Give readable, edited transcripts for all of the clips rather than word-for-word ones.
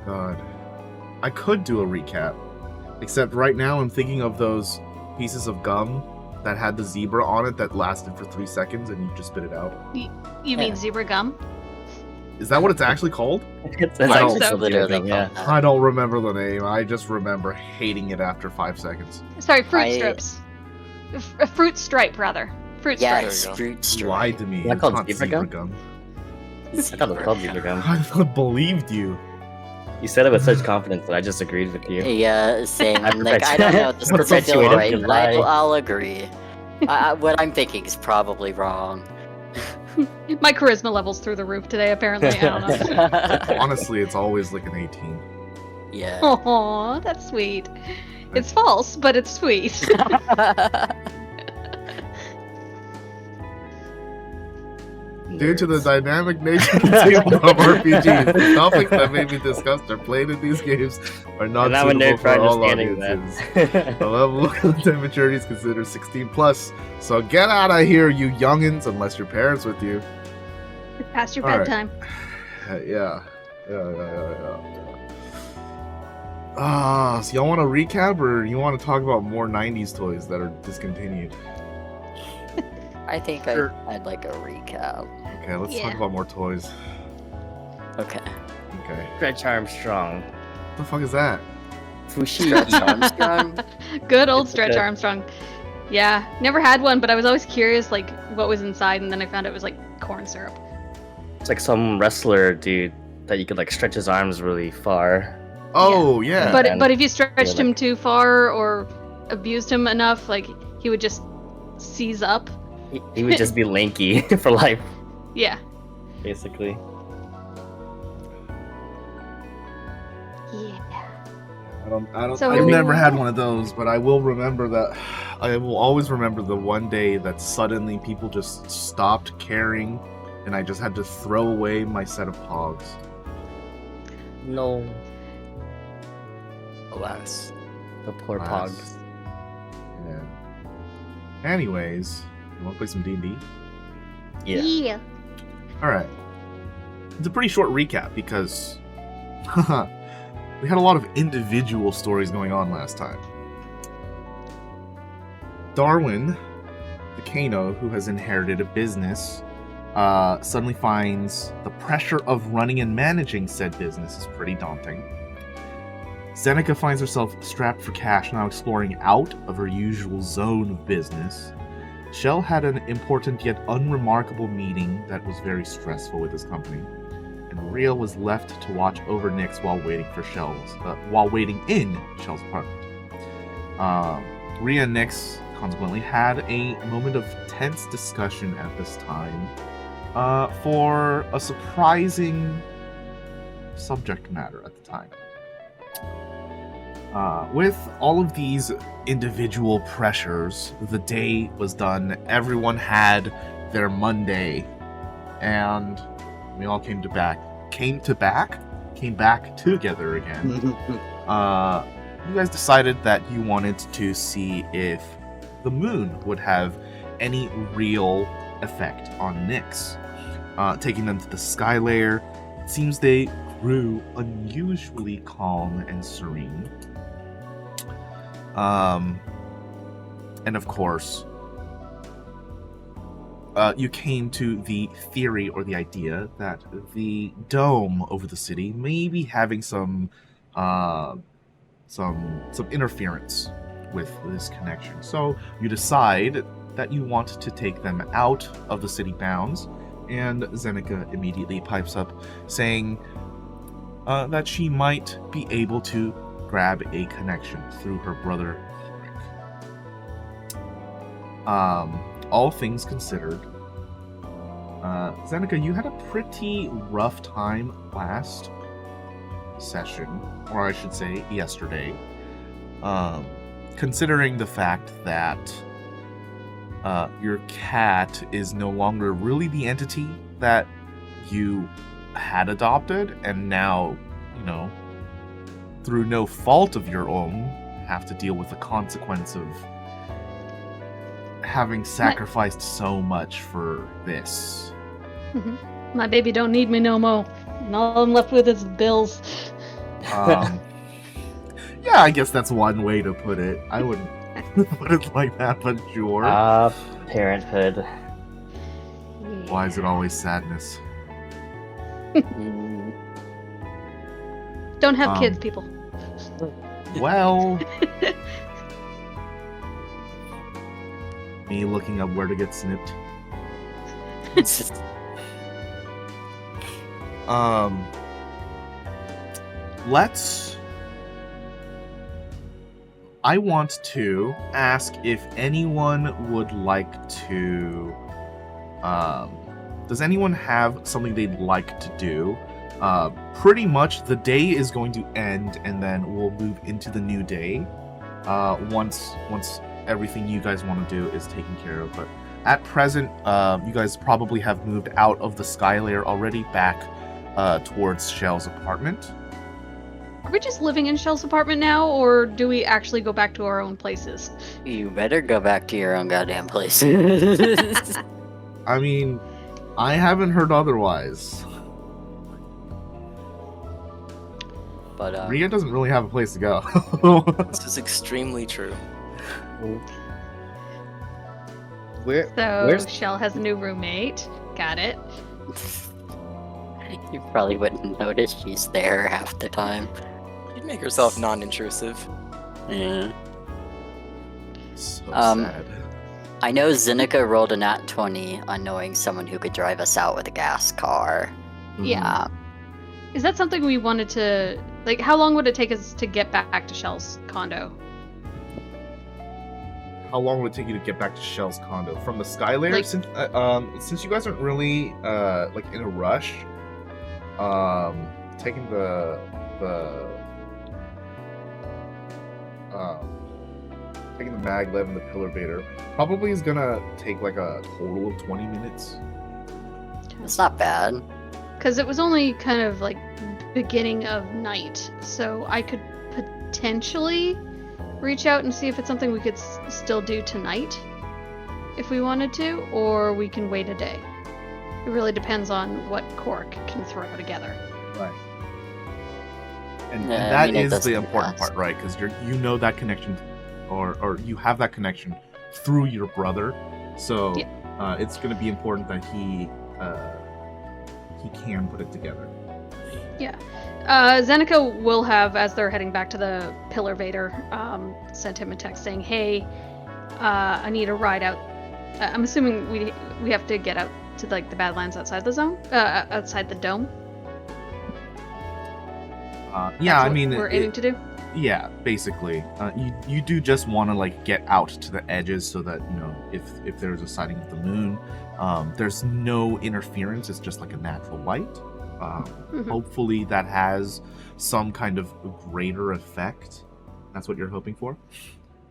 God. I could do a recap. Except right now I'm thinking of those pieces of gum that had the zebra on it that lasted for 3 seconds and you just spit it out. You mean zebra gum? Is that what it's actually called? It's literally yeah. called that. I don't remember the name. I just remember hating it after 5 seconds. Sorry, fruit strips. A fruit stripe, rather. Fruit stripe. Yes, fruit You stripe. lied to me. Is that It's called not zebra gum? I thought it was called zebra gum. I believed you. You said it with such confidence that I just agreed with you. Yeah, same. I Like, I don't know, this doesn't feel perpetuated right. the lie. I'll agree. What I'm thinking is probably wrong. My charisma level's through the roof today, apparently. I don't know. Honestly, it's always like an 18. Yeah. Aw, that's sweet. It's false, but it's sweet. Due to the dynamic nature of tabletop RPGs, the topics that may be discussed or played in these games are not And I'm a suitable nerd for for all understanding audiences. that. The level of content maturity is considered 16 plus. So get out of here, you youngins, unless your parents with you. It's past your All right. bedtime. Yeah. So y'all want to recap, or you want to talk about more 90s toys that are discontinued? I think Sure. I'd like a recap. Okay, let's talk Yeah. about more toys. Okay. Okay. Stretch Armstrong. What the fuck is that? Stretch Armstrong? Good old It's Stretch okay. Armstrong. Yeah, never had one, but I was always curious, like, what was inside, and then I found it was, like, corn syrup. It's like some wrestler dude that you could like stretch his arms really far. Oh, yeah. But if you stretched Yeah, him too far or abused him enough, like, he would just seize up. He would just be lanky for life, Yeah. basically. Yeah. I've never had one of those, but I will remember that. I will always remember the one day that suddenly people just stopped caring, and I just had to throw away my set of pogs. No, Alas. the poor Alas. pogs. Yeah. Anyways, you want to play some D&D? Yeah. All right. It's a pretty short recap because we had a lot of individual stories going on last time. Darwin, the Kano, who has inherited a business, suddenly finds the pressure of running and managing said business is pretty daunting. Xenika finds herself strapped for cash, now exploring out of her usual zone of business. Shell had an important yet unremarkable meeting that was very stressful with his company, and Ryia was left to watch over Nyx while waiting in Shell's apartment. Ryia and Nyx consequently had a moment of tense discussion at this time for a surprising subject matter at the time. With all of these individual pressures, the day was done. Everyone had their Monday, and we all came back together again. You guys decided that you wanted to see if the moon would have any real effect on Nyx. Taking them to the sky layer, it seems they grew unusually calm and serene. And of course, you came to the theory or the idea that the dome over the city may be having some interference with this connection. So you decide that you want to take them out of the city bounds, and Xenika immediately pipes up, saying that she might be able to grab a connection through her brother Ulrich. All things considered, Xenika, you had a pretty rough time last session, or I should say yesterday, considering the fact that your cat is no longer really the entity that you had adopted, and now, through no fault of your own, have to deal with the consequence of having sacrificed so much for this. My baby don't need me no more. And all I'm left with is bills. Yeah, I guess that's one way to put it. I wouldn't put it like that, but sure. Parenthood. Why is it always sadness? Mm, Don't have kids, people. Well, me looking up where to get snipped. it's just- Let's. I want to ask if anyone would like to. Does anyone have something they'd like to do? Pretty much the day is going to end, and then we'll move into the new day. Once everything you guys want to do is taken care of. But at present, you guys probably have moved out of the sky layer already, back towards Shell's apartment. Are we just living in Shell's apartment now, or do we actually go back to our own places? you better go back to your own goddamn place. I mean, I haven't heard otherwise. But Ryia doesn't really have a place to go. This is extremely true. Where? So Where's Shell has a new roommate. Got it. you probably wouldn't notice she's there half the time. You'd make yourself non-intrusive. Yeah. So Um, sad. I know Xenika rolled a nat 20 on knowing someone who could drive us out with a gas car. Yeah. Is that something we wanted to... Like, how long would it take us to get back to Shell's condo? How long would it take you to get back to Shell's condo from the sky layer? Like- Since you guys aren't really like in a rush, taking the maglev and the pillar baiter probably is gonna take like a total of 20 minutes. It's not bad. Because it was only kind of like beginning of night, so I could potentially reach out and see if it's something we could still do tonight if we wanted to, or we can wait a day. It really depends on what Cork can throw together. Right. And Yeah, I that mean, it is the doesn't important pass. part, right? Because you know that connection, or you have that connection through your brother. So Yeah. it's going to be important that he can put it together. Xenika will have, as they're heading back to the Pillar Vader, sent him a text saying, "Hey, I need a ride out." I'm assuming we have to get out to like the Badlands outside the zone, outside the dome. Yeah, That's I what mean, we're aiming to do. yeah, basically, you do just want to like get out to the edges so that if there's a sighting of the moon, there's no interference. It's just like a natural light. Mhm. Hopefully, that has some kind of greater effect. That's what you're hoping for.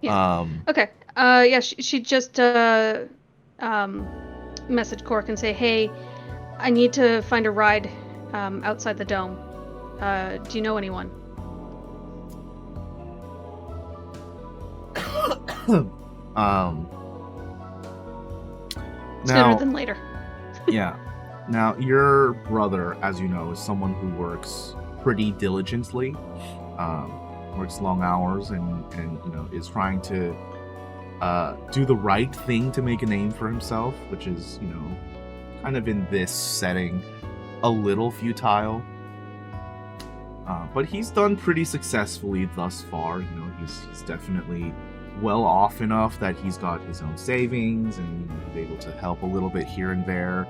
Yeah. Okay. Yeah, she just message Cork and say, "Hey, I need to find a ride outside the dome. Do you know anyone?" Sooner Now, than later. yeah. Now, your brother, as you know, is someone who works pretty diligently, works long hours, and is trying to do the right thing to make a name for himself, which is kind of in this setting a little futile. But he's done pretty successfully thus far. He's definitely well off enough that he's got his own savings and he's able to help a little bit here and there.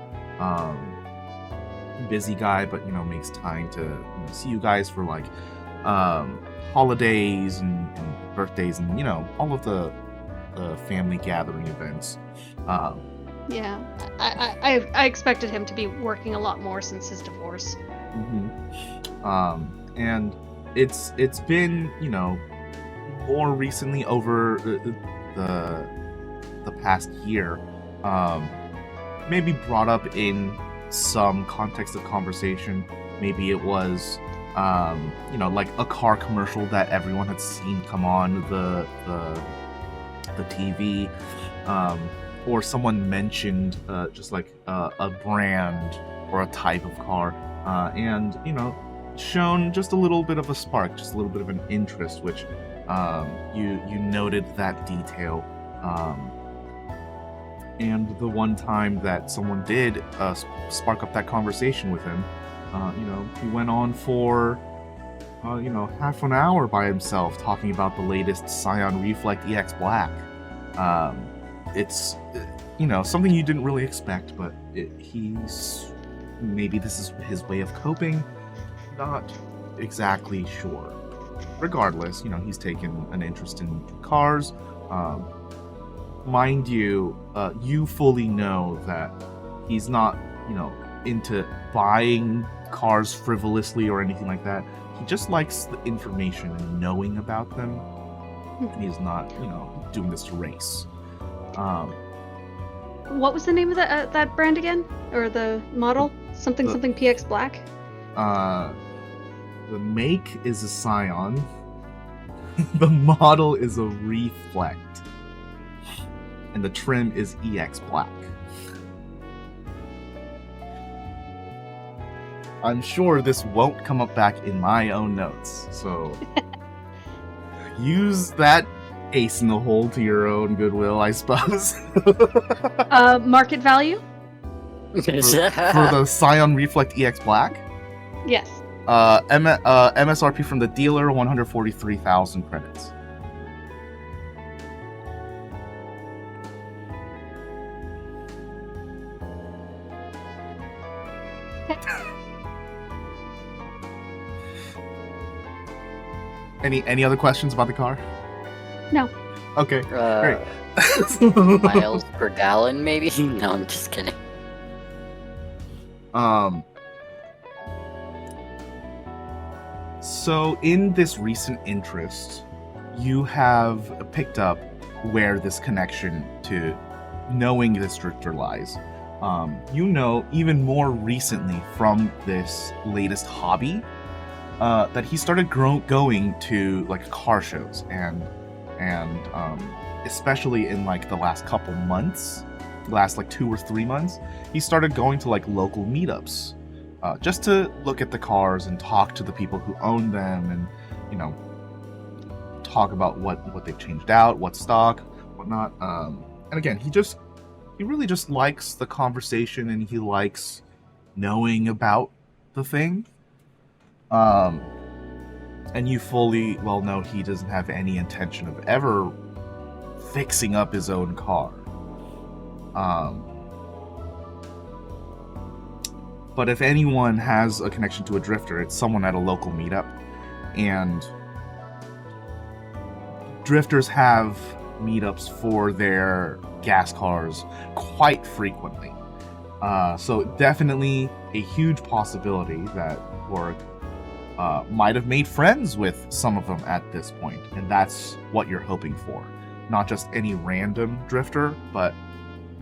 Busy guy, but makes time to see you guys for like holidays and birthdays and all of the family gathering events. Yeah, I expected him to be working a lot more since his divorce. And it's been more recently over the past year, maybe brought up in some context of conversation. Maybe it was like a car commercial that everyone had seen come on the TV, or someone mentioned just like a brand or a type of car, and shown just a little bit of a spark, just a little bit of an interest, which you noted that detail. And the one time that someone did spark up that conversation with him, he went on for half an hour by himself talking about the latest Scion Reflect EX Black. It's something you didn't really expect, but maybe this is his way of coping. Not exactly sure. Regardless, he's taken an interest in cars. Mind you, you fully know that he's not, into buying cars frivolously or anything like that. He just likes the information and knowing about them. He's not, doing this to race. What was the name of that brand again? Or the model? Something PX Black? The make is a Scion. The model is a Reflect. And the trim is EX Black. I'm sure this won't come up back in my own notes, so use that ace in the hole to your own goodwill, I suppose. Market value? For the Scion Reflect EX Black? Yes. MSRP from the dealer, 143,000 credits. Any other questions about the car? No. Okay, great. Miles per gallon, maybe? No, I'm just kidding. So in this recent interest, you have picked up where this connection to knowing this drifter lies. Even more recently from this latest hobby, that he started going to like car shows and especially in like the last couple months, last like 2 or 3 months, he started going to like local meetups, just to look at the cars and talk to the people who own them, and talk about what they've changed out, what's stock, whatnot. And again, he really just likes the conversation, and he likes knowing about the thing. And you fully well know he doesn't have any intention of ever fixing up his own car. But if anyone has a connection to a drifter, it's someone at a local meetup. And drifters have meetups for their gas cars quite frequently. So definitely a huge possibility that Borg might have made friends with some of them at this point, and that's what you're hoping for. Not just any random drifter, but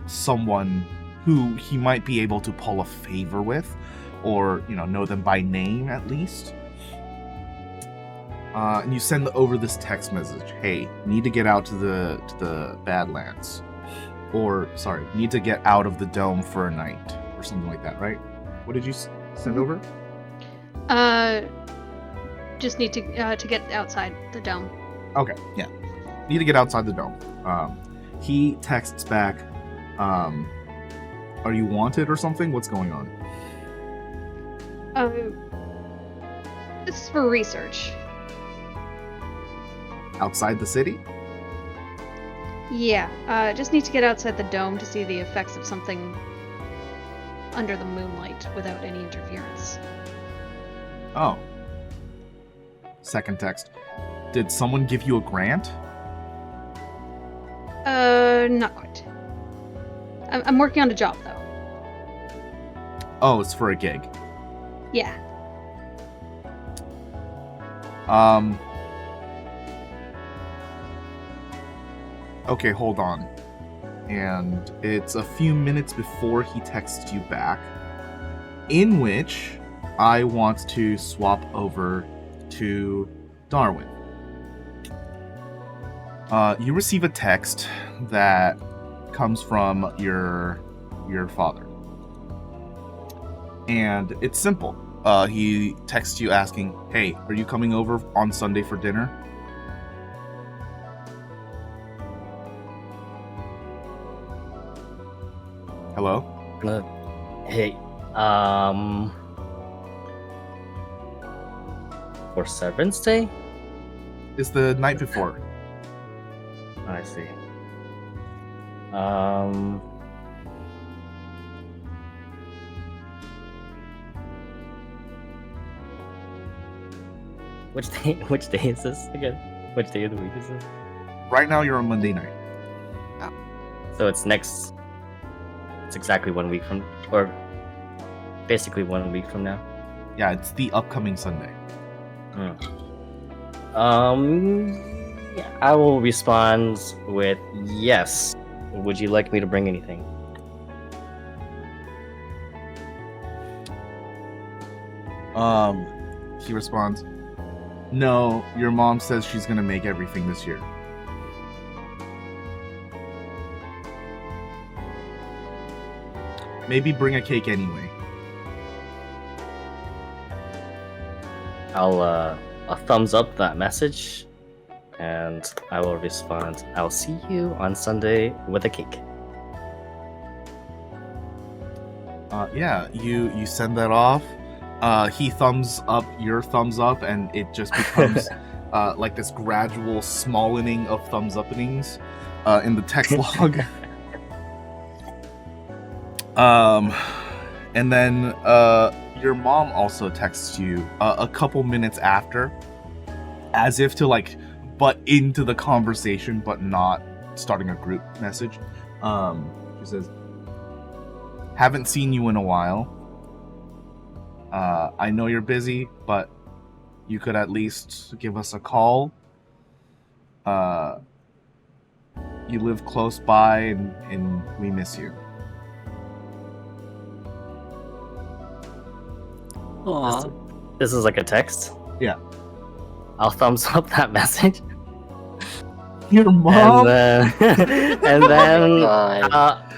someone who he might be able to pull a favor with, or know them by name at least. And you send over this text message: "Hey, need to get out to the Badlands," or sorry, need to get out of the dome for a night, or something like that, right? What did you send over? Just need to get outside the dome. Okay, yeah. Need to get outside the dome. He texts back, "Are you wanted or something? What's going on?" This is for research. Outside the city? Yeah, just need to get outside the dome to see the effects of something under the moonlight without any interference. Oh. Second text. Did someone give you a grant? Not quite. I'm working on a job, though. Oh, it's for a gig. Yeah. Okay, hold on. And it's a few minutes before he texts you back, in which I want to swap over to Darwin. You receive a text that comes from your father. And it's simple. he texts you asking, "Hey, are you coming over on Sunday for dinner?" Hello? Hey, for Severance Day? It's the night before. I see. Which day? Which day is this again? Which day of the week is this? Right now, you're on Monday night. So it's next. It's exactly 1 week from, or basically 1 week from now. Yeah, it's the upcoming Sunday. I will respond with yes. Would you like me to bring anything? He responds, "No, your mom says she's gonna make everything this year." Maybe bring a cake anyway. I'll thumbs up that message, and I will respond, I'll see you on Sunday with a cake. Yeah, you send that off. He thumbs up your thumbs up, and it just becomes like this gradual smallening of thumbs uppings in the text log. And then your mom also texts you a couple minutes after, as if to like butt into the conversation, but not starting a group message. She says, "Haven't seen you in a while. I know you're busy, but you could at least give us a call. You live close by, and we miss you." Aw. This is like a text? Yeah. I'll thumbs up that message. Your mom? And and then God.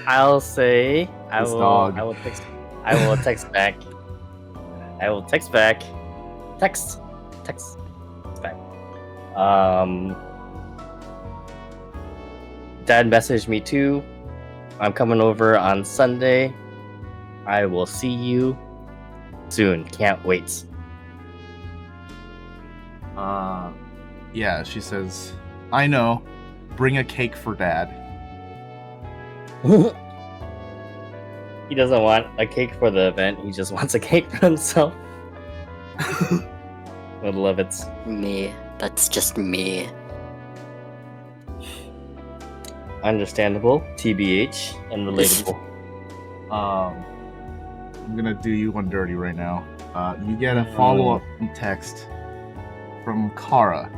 I'll say I This will dog. I will text back. I will text back. Text back. Dad messaged me too. I'm coming over on Sunday. I will see you soon. Can't wait. Yeah, she says, "I know. Bring a cake for Dad." He doesn't want a cake for the event. He just wants a cake for himself. I love it. Me. That's just me. Understandable, TBH, and relatable. I'm gonna do you one dirty right now. You get a follow-up text from Kara,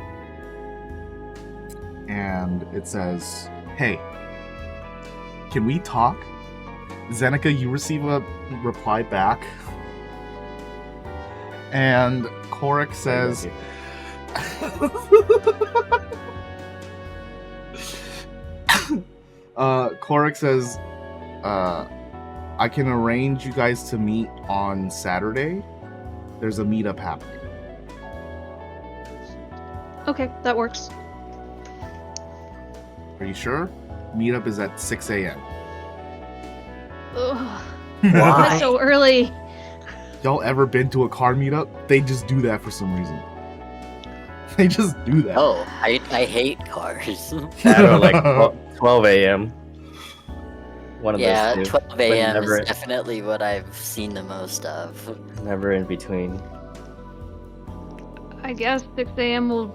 and it says, "Hey, can we talk?" Xenika, you receive a reply back, and Korik says, Korik says, "I can arrange you guys to meet on Saturday. There's a meetup happening." Okay, that works. Are you sure? Meetup is at 6 a.m. Ugh, Why? that's so early. Y'all ever been to a car meetup? They just do that for some reason. They just do that. Oh, I hate cars. At or like 12 a.m. One of Yeah, those two. 12 But a.m. never, is definitely what I've seen the most of. never in between. I guess 6 a.m. will...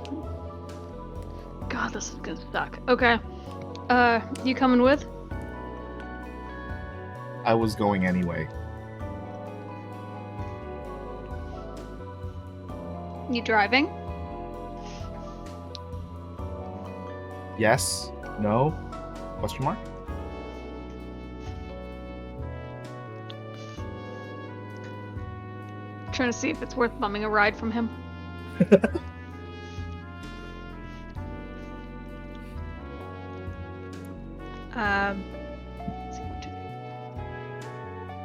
God, this is gonna suck. Okay. You coming with? I was going anyway. You driving? Yes? No? Question mark? Trying to see if it's worth bumming a ride from him. Let's see, 1, 2,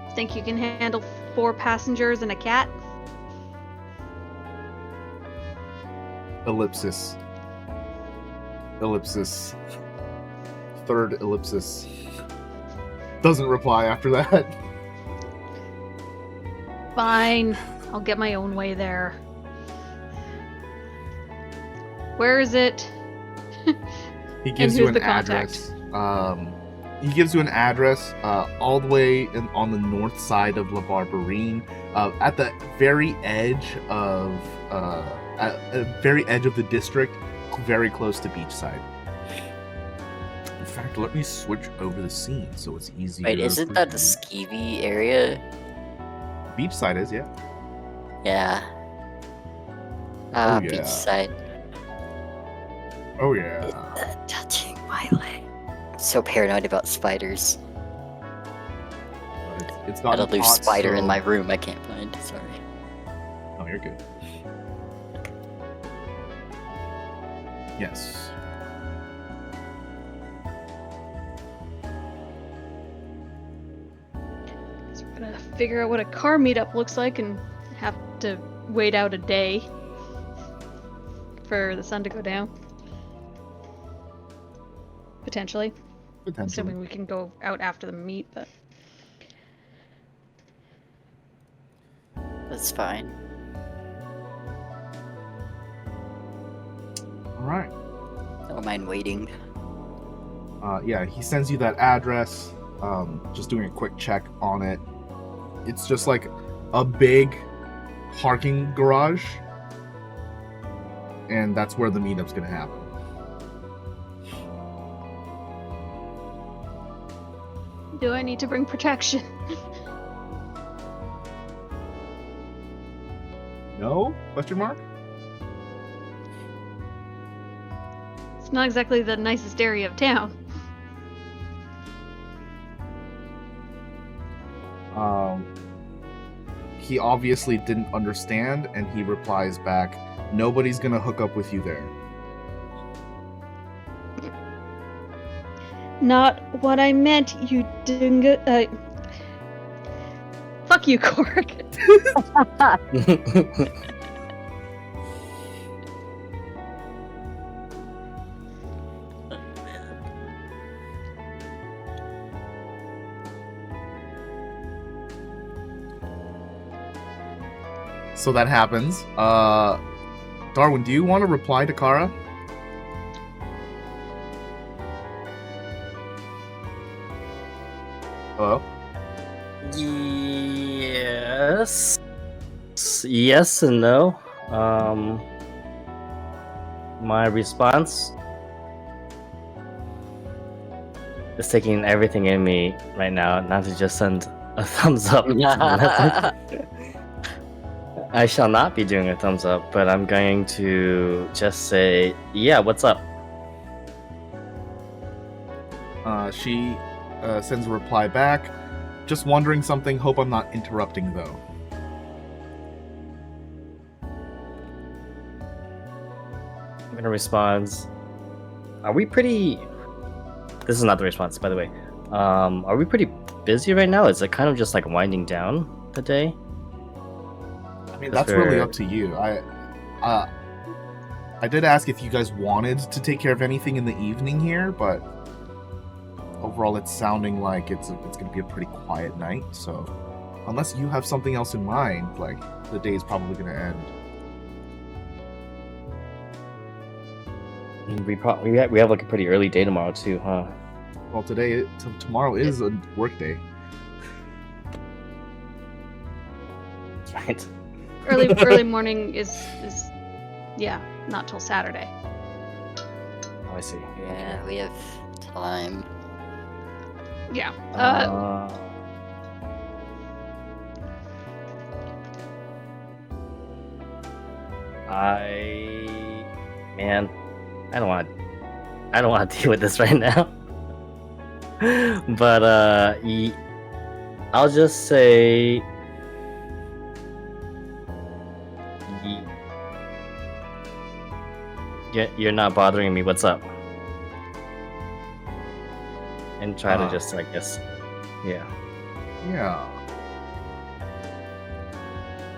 3. Think you can handle 4 passengers and a cat? ellipsis. Ellipsis. Third ellipsis. Doesn't reply after that. Fine. I'll get my own way there. Where is it? He gives And you who's an the contact? address. He gives you an address all the way on the north side of La Barberine, at the very edge of the district, very close to Beachside. In fact, let me switch over the scene so it's easier. Wait, isn't for that the you. skeevy area? Beachside is, yeah. Yeah. Oh, yeah. Beachside. Oh yeah. Touching my leg. So paranoid about spiders. It's Got a gotten loose hot, spider in so- my room I can't find. Sorry. Oh, you're good. Yes. So we're gonna figure out what a car meetup looks like and have to wait out a day for the sun to go down. Potentially. Potentially. Assuming we can go out after the meet, but That's fine. All right. Don't mind waiting. Yeah, he sends you that address. Just doing a quick check on it. It's just like a big parking garage, and that's where the meetup's gonna happen. do I need to bring protection? No? Question mark? It's not exactly the nicest area of town. He obviously didn't understand, and he replies back, "Nobody's gonna hook up with you there." Not what I meant, you dingo. Fuck you, Cork. So that happens. Darwin, do you want to reply to Kara? Hello? Yes. Yes and no. My response is taking everything in me right now not to just send a thumbs up. I shall not be doing a thumbs up, but I'm going to just say, yeah, what's up? She sends a reply back. Just wondering something. Hope I'm not interrupting, though. I'm gonna respond. Are we pretty? This is not the response, by the way. Are we pretty busy right now? Is it kind of just like winding down the day? I mean, that's really up to you. I did ask if you guys wanted to take care of anything in the evening here, but overall, it's sounding like it's going to be a pretty quiet night. So, unless you have something else in mind, like the day is probably going to end. We have like a pretty early day tomorrow too, huh? Well, tomorrow is a work day. That's right. Early morning is yeah, not till Saturday. Oh, I see. Yeah, we have time. Yeah. I don't want to deal with this right now. But I'll just say you're not bothering me. What's up? And try to just, I guess, yeah. Yeah.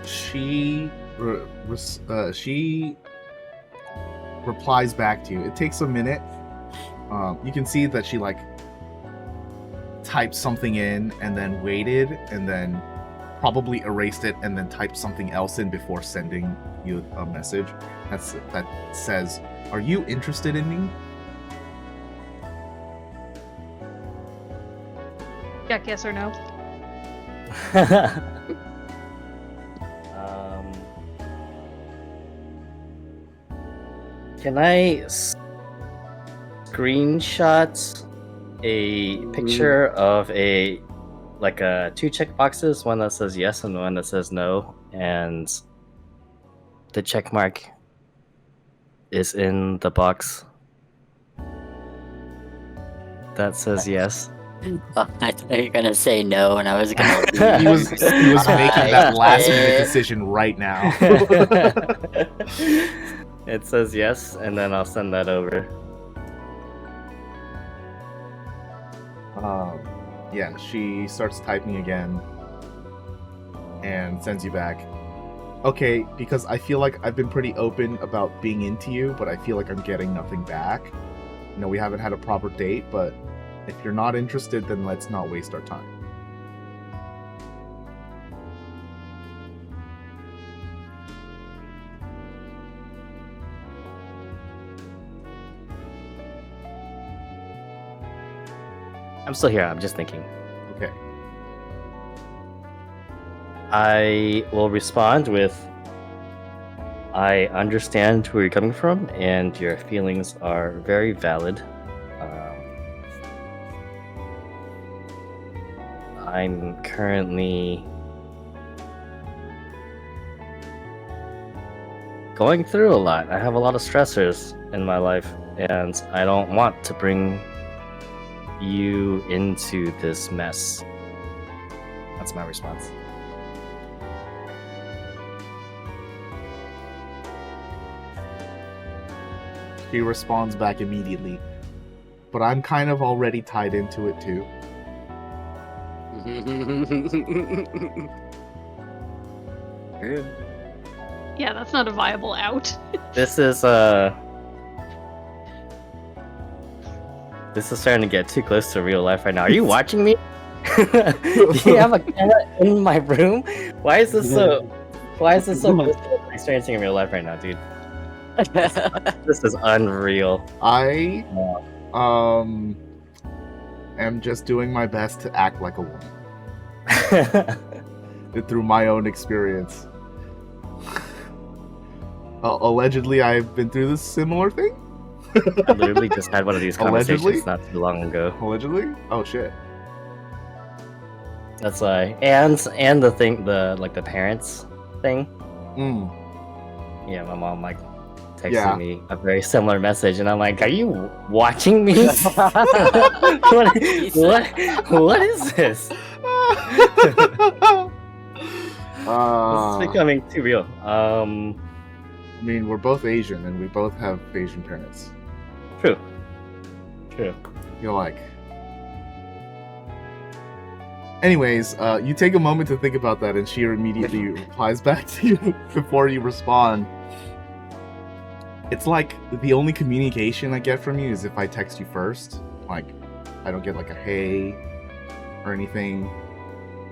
She replies back to you. It takes a minute. You can see that she like typed something in and then waited and then probably erased it and then typed something else in before sending you a message that says, "Are you interested in me?" Yeah, yes or no? Can I screenshot a picture of two check boxes, one that says yes and one that says no, and the check mark is in the box that says yes? Oh, I thought you were gonna say no, and I was gonna leave. He was making that last minute decision right now. It says yes, and then I'll send that over. Yeah, she starts typing again and sends you back. Okay, because I feel like I've been pretty open about being into you, but I feel like I'm getting nothing back. You know, we haven't had a proper date, but if you're not interested, then let's not waste our time. I'm still here, I'm just thinking. Okay. I will respond with, I understand where you're coming from, and your feelings are very valid. I'm currently going through a lot. I have a lot of stressors in my life, and I don't want to bring you into this mess. That's my response. He responds back immediately, but I'm kind of already tied into it too. Yeah, that's not a viable out. This is starting to get too close to real life right now. Are you watching me? Do you have a camera in my room? Why is this so close to what I'm experiencing in real life right now, dude? This is unreal. I am just doing my best to act like a woman through my own experience. Allegedly, I've been through this similar thing. I literally just had one of these conversations Allegedly? not too long ago. Allegedly? Oh shit. That's why. And the thing, the parents thing. Yeah, my mom texted me a very similar message, and I'm like, "Are you watching me? what is this?" This is becoming too real. I mean, we're both Asian, and we both have Asian parents. True. You're like. Anyways, you take a moment to think about that, and she immediately replies back to you before you respond. It's like the only communication I get from you is if I text you first. Like, I don't get like a hey or anything.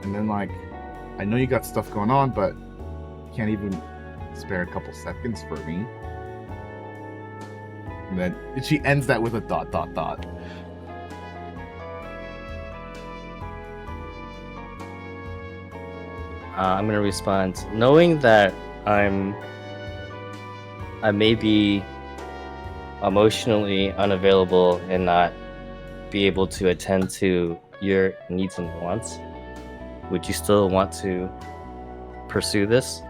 And then like, I know you got stuff going on, but you can't even spare a couple seconds for me. And then she ends that with a ... I'm gonna respond, knowing that I may be emotionally unavailable and not be able to attend to your needs and wants. Would you still want to pursue this?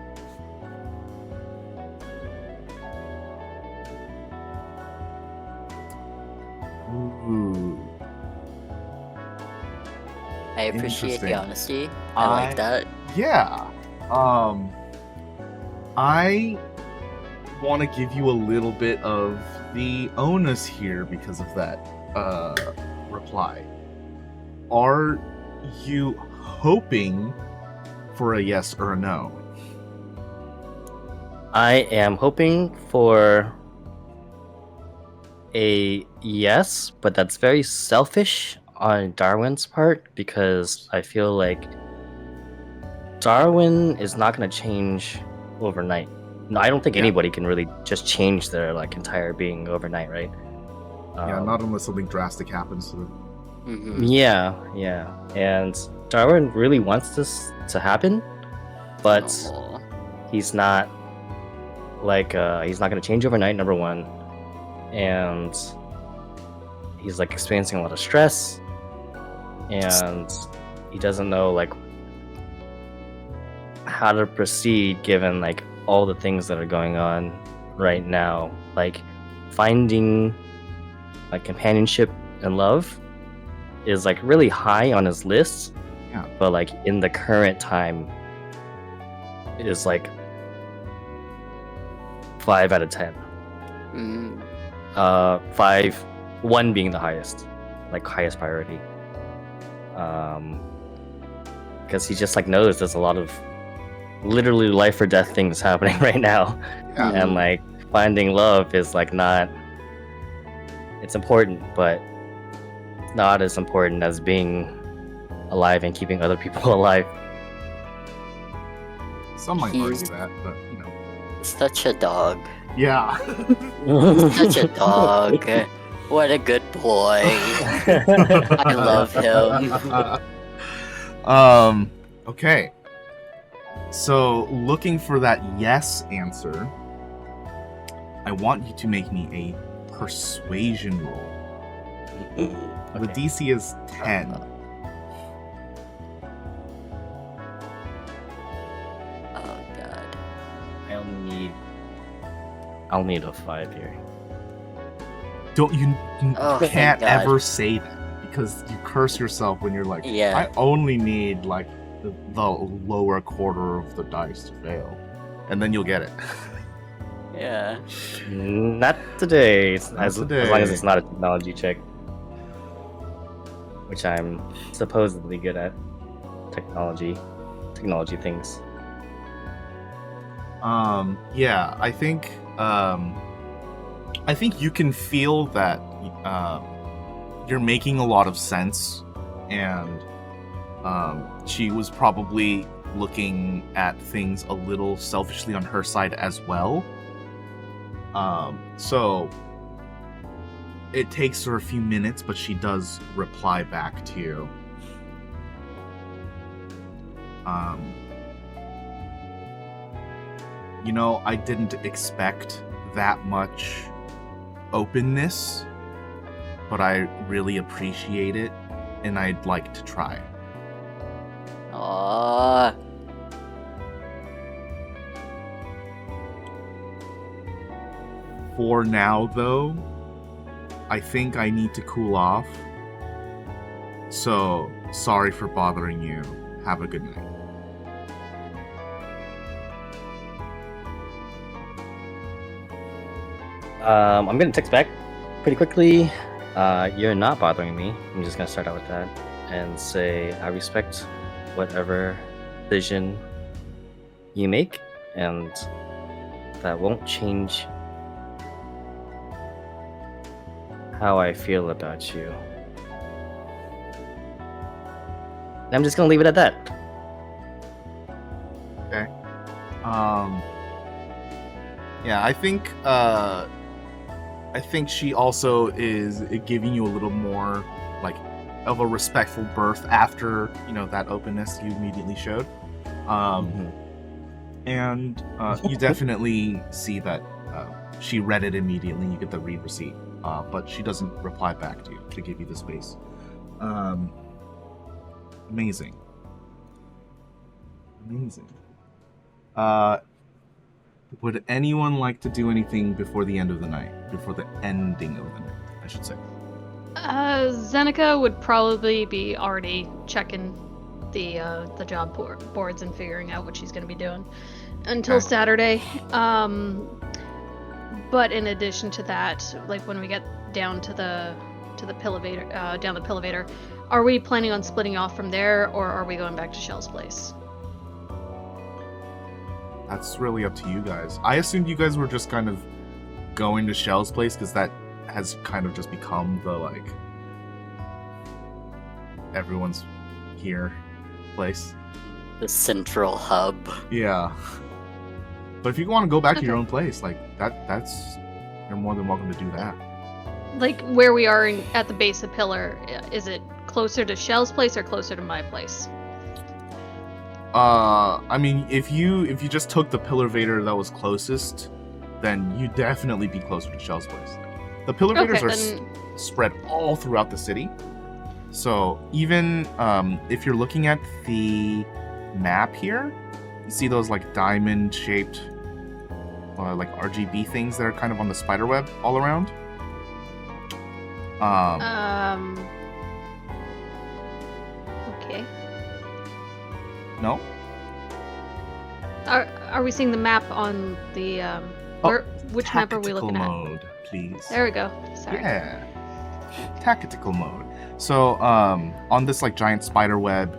Ooh. I appreciate the Interesting. honesty. I like that. Yeah. I want to give you a little bit of the onus here because of that reply. Are you hoping for a yes or a no? I am hoping for a yes, but that's very selfish on Darwin's part because I feel like Darwin is not going to change overnight. No, I don't think Yeah. anybody can really just change their like entire being overnight, right? Yeah, not unless something drastic happens to them. Mm-hmm. Yeah, and Darwin really wants this to happen, but he's not he's not going to change overnight, number one, and he's like experiencing a lot of stress, and he doesn't know like how to proceed given like all the things that are going on right now, like finding like companionship and love is like really high on his list. Yeah. But like in the current time it is like 5 out of 10. Mm. 1 being the highest, like highest priority. Because he just like knows there's a lot of literally life or death things happening right now. Yeah. And like finding love is like not, it's important, but not as important as being alive and keeping other people alive. Some might He's- argue that, but you know. Such a dog. Yeah. Such a dog. What a good boy. I love him. Okay. So, looking for that yes answer, I want you to make me a persuasion roll. The Okay. DC is 10. Oh god. I'll need a 5 here. Don't you Oh, thank can't God. ever say that because you curse yourself when you're like, Yeah. I only need like the lower quarter of the dice to fail, and then you'll get it. Yeah. Not today. Not As long today. as it's not a technology check, which I'm supposedly good at. Technology things. Yeah, I think you can feel that you're making a lot of sense, and she was probably looking at things a little selfishly on her side as well. So it takes her a few minutes, but she does reply back to you. You know, I didn't expect that much openness, but I really appreciate it, and I'd like to try. Aww. For now, though, I think I need to cool off. So, sorry for bothering you. Have a good night. I'm gonna text back pretty quickly. You're not bothering me. I'm just gonna start out with that and say I respect whatever decision you make, and that won't change how I feel about you. And I'm just gonna leave it at that. Yeah, I think she also is giving you a little more like of a respectful berth after, you know, that openness you immediately showed. And you definitely see that she read it immediately. You get the read receipt, but she doesn't reply back to you to give you the space. Amazing. Would anyone like to do anything before the end of the night? Before the ending of the night, I should say. Xenika would probably be already checking the job boards and figuring out what she's going to be doing until Okay. Saturday. But in addition to that, like when we get down to the pillavator, down the pillavator, are we planning on splitting off from there, or are we going back to Shell's place? That's really up to you guys. I assumed you guys were just kind of going to Shell's place because that has kind of just become the like everyone's here place. The central hub. Yeah. But if you want to go back to your Okay. own place, like that's you're more than welcome to do that. Like where we are at the base of Pillar, is it closer to Shell's place or closer to my place? I mean, if you just took the pillar vader that was closest, then you'd definitely be closer to Shell's place. The pillar vaders Okay, are then spread all throughout the city. So even if you're looking at the map here, you see those like diamond-shaped, like RGB things that are kind of on the spider web all around. Okay. No. Are we seeing the map on the which map are we looking Tactical at? mode, please. There we go. Sorry. Yeah. Tactical mode. So, on this like giant spider web,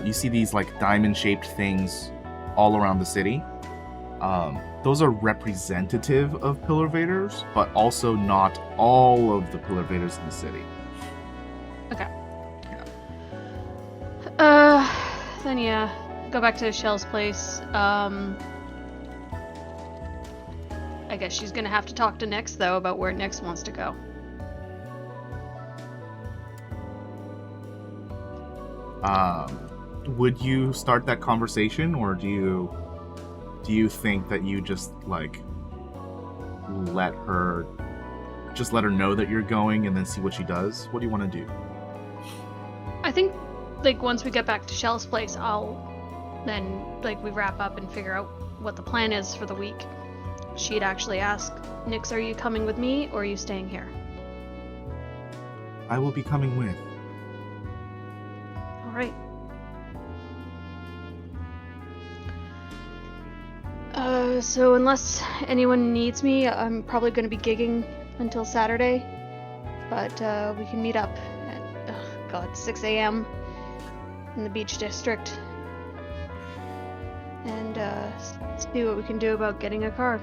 you see these like diamond-shaped things all around the city. Those are representative of pillar vaders, but also not all of the pillar vaders in the city. Then yeah, go back to Shell's place. I guess she's gonna have to talk to Nyx though about where Nyx wants to go. Would you start that conversation, or do you think that you just like let her know that you're going and then see what she does? What do you want to do? I think like once we get back to Shell's place, I'll then like we wrap up and figure out what the plan is for the week. She'd actually ask, Nyx, are you coming with me or are you staying here? I will be coming with. All right. So unless anyone needs me, I'm probably going to be gigging until Saturday. But we can meet up at 6 a.m. in the Beach District and see what we can do about getting a car.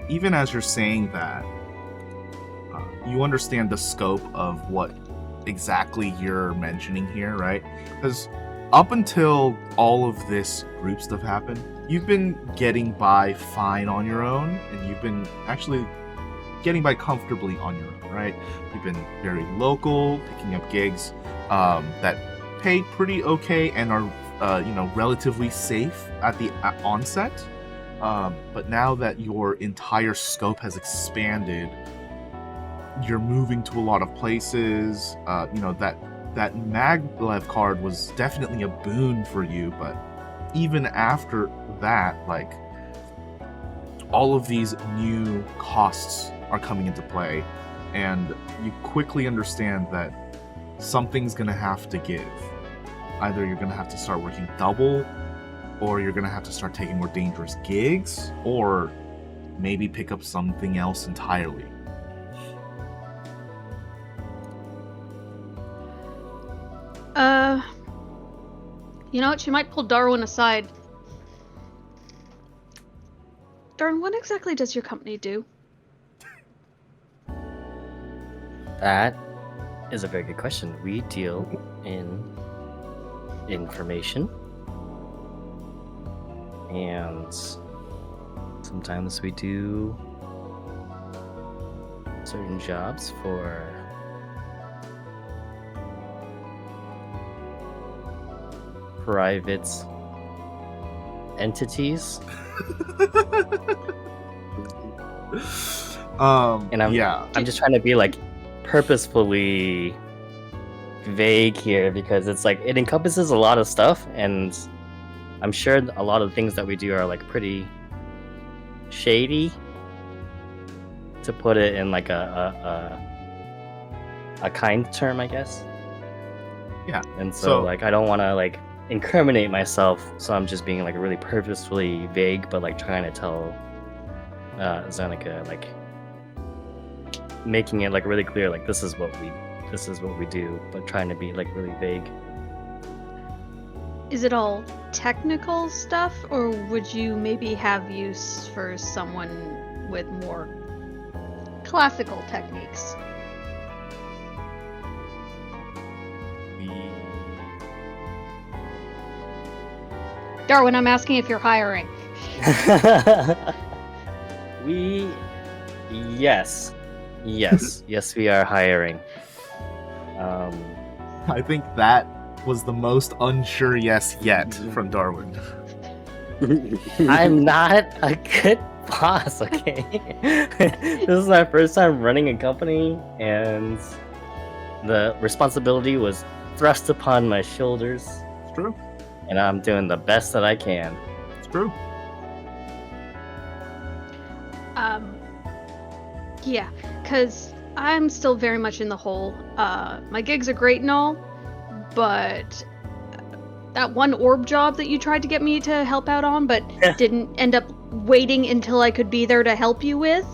Even as you're saying that, you understand the scope of what exactly you're mentioning here, right? Because up until all of this group stuff happened, you've been getting by fine on your own, and you've been actually getting by comfortably on your own, right? You've been very local, picking up gigs that pay pretty okay and are, relatively safe at the onset. But now that your entire scope has expanded, you're moving to a lot of places. That maglev card was definitely a boon for you, but even after that, like, all of these new costs are coming into play, and you quickly understand that something's gonna have to give. Either you're gonna have to start working double, or you're gonna have to start taking more dangerous gigs, or maybe pick up something else entirely. You know what? She might pull Darwin aside. Darwin, what exactly does your company do? That is a very good question. We deal in information, and sometimes we do certain jobs for private entities. And I'm just trying to be like purposefully vague here because it's like it encompasses a lot of stuff, and I'm sure a lot of the things that we do are like pretty shady, to put it in like a kind term, I guess. Yeah. And so like I don't want to like incriminate myself, so I'm just being like really purposefully vague, but like trying to tell Xenika, like making it like really clear, like this is what we do, but trying to be like really vague. Is it all technical stuff, or would you maybe have use for someone with more classical techniques? Darwin, I'm asking if you're hiring. Yes, we are hiring. I think that was the most unsure yes yet from Darwin. I'm not a good boss, okay? This is my first time running a company, and the responsibility was thrust upon my shoulders, It's true. and I'm doing the best that I can. It's true. Yeah, because I'm still very much in the hole. My gigs are great and all, but that one orb job that you tried to get me to help out on, but didn't end up waiting until I could be there to help you with,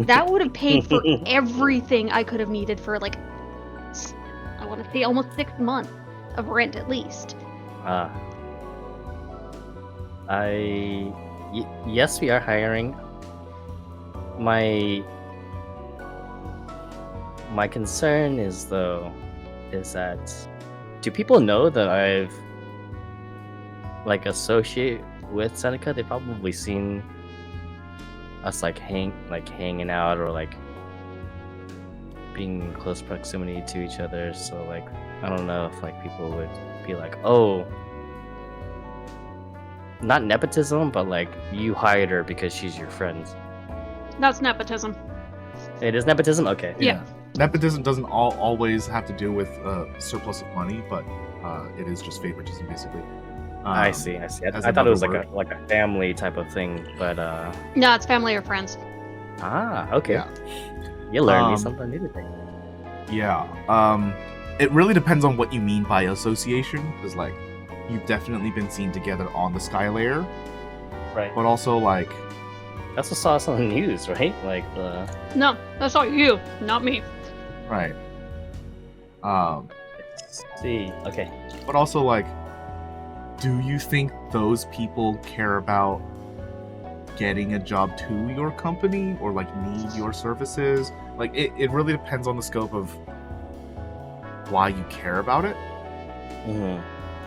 that would have paid for everything I could have needed for, like, I want to say almost 6 months of rent at least. Yes, we are hiring. My concern is that do people know that I've associate with Xenika? They've probably seen us hanging out or being in close proximity to each other. So I don't know if people would be like, oh, not nepotism, but you hired her because she's your friend. That's nepotism. It is nepotism? Okay. Yeah. Nepotism doesn't always have to do with surplus of money, but it is just favoritism, basically. I see. I as thought it was another like a family type of thing, but No, it's family or friends. okay. Yeah. You learned me something new today. Yeah. It really depends on what you mean by association, because you've definitely been seen together on the Sky Layer, Right. but also That's what saw us on the news, right? No, that's not you, not me. right. Let's see. Okay. But also do you think those people care about getting a job to your company or need your services? It really depends on the scope of why you care about it. Mhm.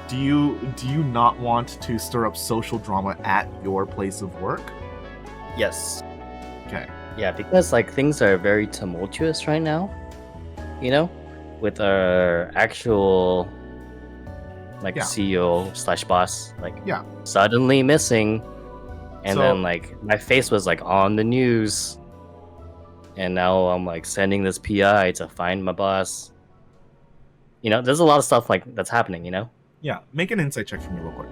Do you not want to stir up social drama at your place of work? Yes. Okay. Yeah, because things are very tumultuous right now. With our actual Yeah. CEO/boss Yeah. suddenly missing, and So- then my face was on the news, and now I'm sending this PI to find my boss. There's a lot of stuff that's happening. Yeah. Make an insight check for me real quick.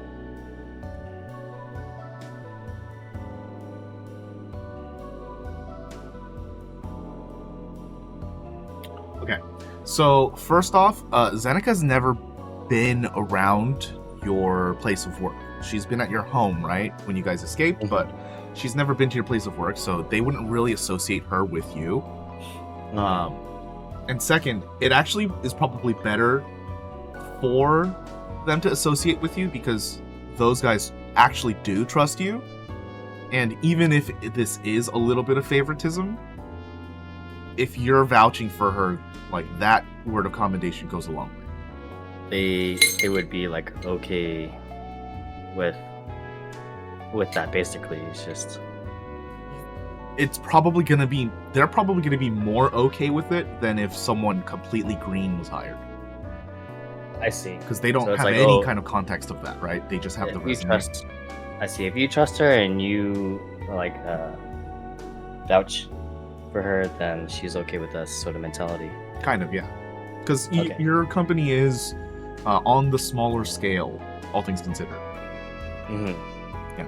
Okay. So first off, Xenika's never been around your place of work. She's been at your home, right, when you guys escaped, Mhm. but she's never been to your place of work, so they wouldn't really associate her with you. And second, it actually is probably better for them to associate with you because those guys actually do trust you. And even if this is a little bit of favoritism, if you're vouching for her, that word of commendation goes a long way. They would be okay with that. Basically, it's just they're probably gonna be more okay with it than if someone completely green was hired, I see. because they don't So it's have like, any oh, kind of context of that, right? They just have the If you resume. trust, I see. If you trust her and you vouch for her, then she's okay with us, sort of mentality. Kind of, yeah. Because Okay. your company is on the smaller scale, all things considered. Mm-hmm. Yeah.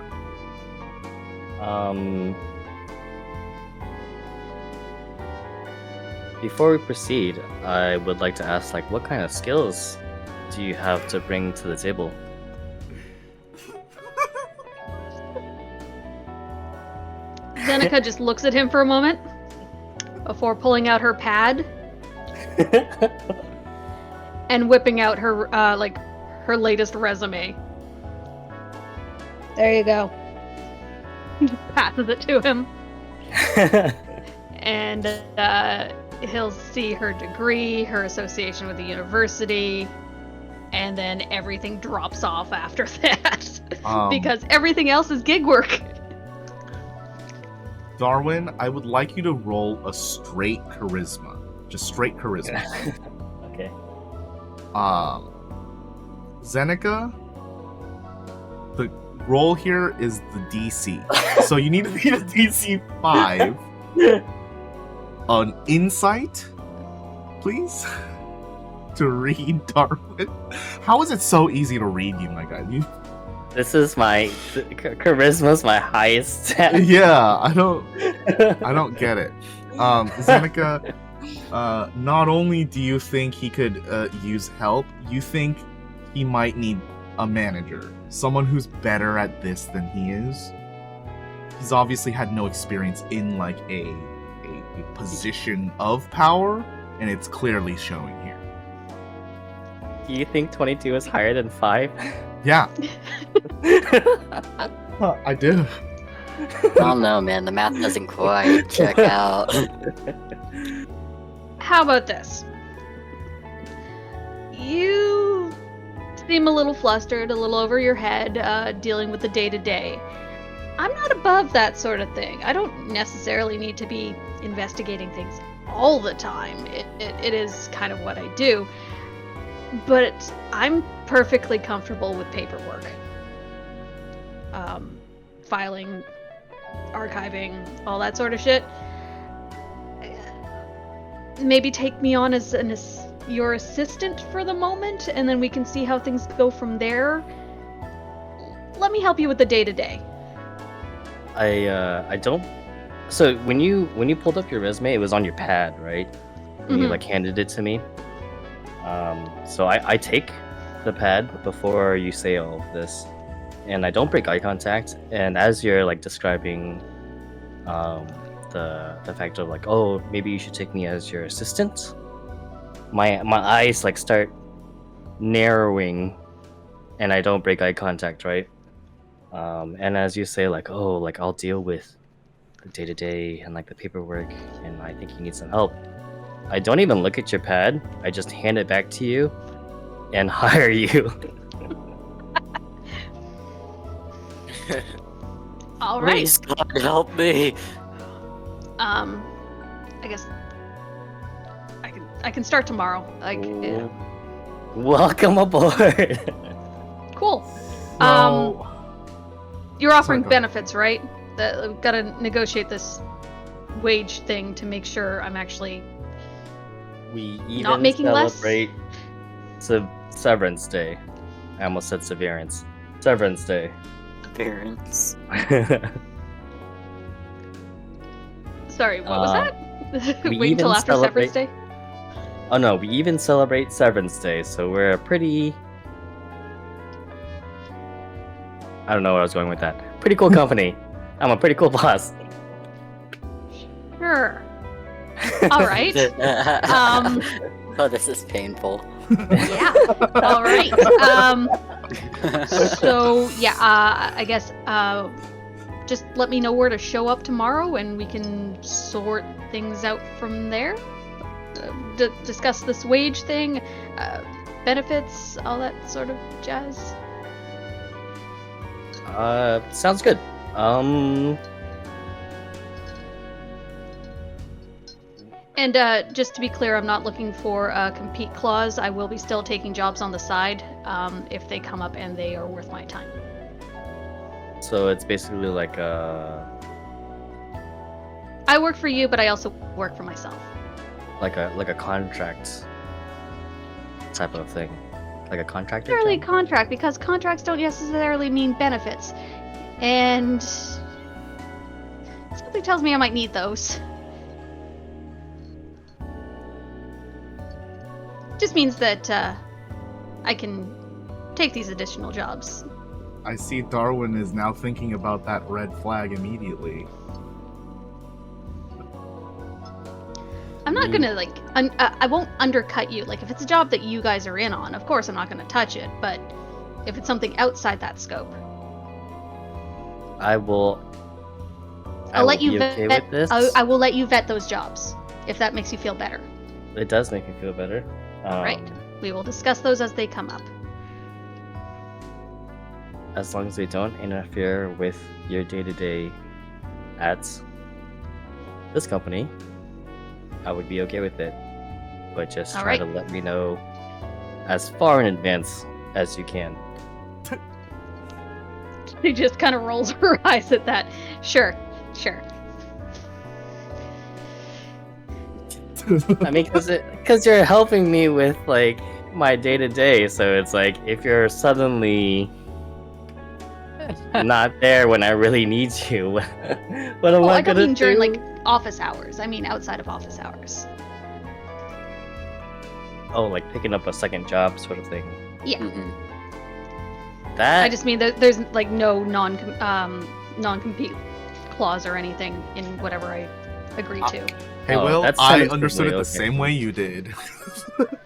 Before we proceed, I would like to ask, what kind of skills do you have to bring to the table? Xenika just looks at him for a moment before pulling out her pad and whipping out her her latest resume. There you go. Passes it to him. And he'll see her degree, her association with the university, and then everything drops off after that. Because everything else is gig work. Darwin, I would like you to roll a straight charisma. Just straight charisma. Okay. Xenika, the roll here is the DC. So you need to beat a DC 5. An insight, please, to read Darwin. How is it so easy to read you, my guy? This is my charisma's my highest stat. Yeah, I don't get it. Xenika, not only do you think he could use help, you think he might need a manager, someone who's better at this than he is. He's obviously had no experience in like a position of power, and it's clearly showing here. Do you think 22 is higher than 5? Yeah. I do. I don't know, man. The math doesn't quite check out. How about this? You seem a little flustered, a little over your head, dealing with the day-to-day. I'm not above that sort of thing. I don't necessarily need to be investigating things all the time. It is kind of what I do. But I'm perfectly comfortable with paperwork. Filing, archiving, all that sort of shit. Maybe take me on as your assistant for the moment, and then we can see how things go from there. Let me help you with the day-to-day. I don't. So when you pulled up your resume, it was on your pad, right? And you like handed it to me. So I take the pad before you say all of this, and I don't break eye contact. And as you're like describing the fact of like, oh, maybe you should take me as your assistant, my eyes like start narrowing, and I don't break eye contact, right? And as you say like, oh, like I'll deal with the day-to-day and like the paperwork, and I think you need some help, I don't even look at your pad. I just hand it back to you and hire you. All right. Please, God, help me. I guess I can start tomorrow. Like, Welcome aboard. cool. So, You're offering Sorry, go ahead. benefits, right? We've got to negotiate this wage thing to make sure I'm actually. We even Not making less? celebrate Severance Day. I almost said Severance. Severance Day. Appearance. Sorry, what was that? we Wait until even after Severance Day. Oh no, we even celebrate Severance Day, so we're a pretty... I don't know where I was going with that. Pretty cool company. I'm a pretty cool boss. Sure. All right. Oh, this is painful. Yeah. All right. So yeah, I guess just let me know where to show up tomorrow, and we can sort things out from there. Discuss this wage thing, benefits, all that sort of jazz. Sounds good. And just to be clear, I'm not looking for a compete clause. I will be still taking jobs on the side if they come up and they are worth my time. So it's basically like a I work for you, but I also work for myself. like a contract type of thing, like a contractor. Necessarily job? contract, because contracts don't necessarily mean benefits, and something tells me I might need those. Just means that I can take these additional jobs. I see Darwin is now thinking about that red flag immediately. I'm not gonna like I won't undercut you. Like if it's a job that you guys are in on, of course I'm not gonna touch it. But if it's something outside that scope, I will. I'll let you be vet. okay with this. I will let you vet those jobs if that makes you feel better. It does make me feel better. Right. We will discuss those as they come up. As long as they don't interfere with your day-to-day at this company, I would be okay with it. But just All try right. to let me know as far in advance as you can. She just kind of rolls her eyes at that. Sure. I mean, because you're helping me with like my day-to-day, so it's like if you're suddenly not there when I really need you, what am I I don't gonna mean during do? like office hours. I mean outside of office hours. Oh, like picking up a second job sort of thing. Yeah. Mhm. That I just mean that there's like no non-compete clause or anything in whatever I agree to. Hey, Oh, Will, that's I tentatively understood it the okay. same way you did.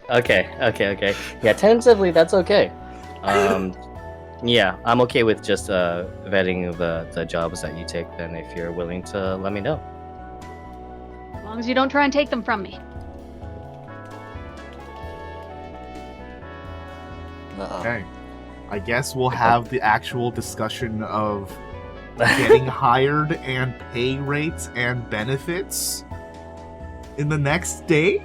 okay. Yeah, tentatively that's okay. Yeah, I'm okay with just vetting the jobs that you take. Then, if you're willing to let me know. As long as you don't try and take them from me. Uh-oh. Okay. I guess we'll have the actual discussion of getting hired and pay rates and benefits in the next day?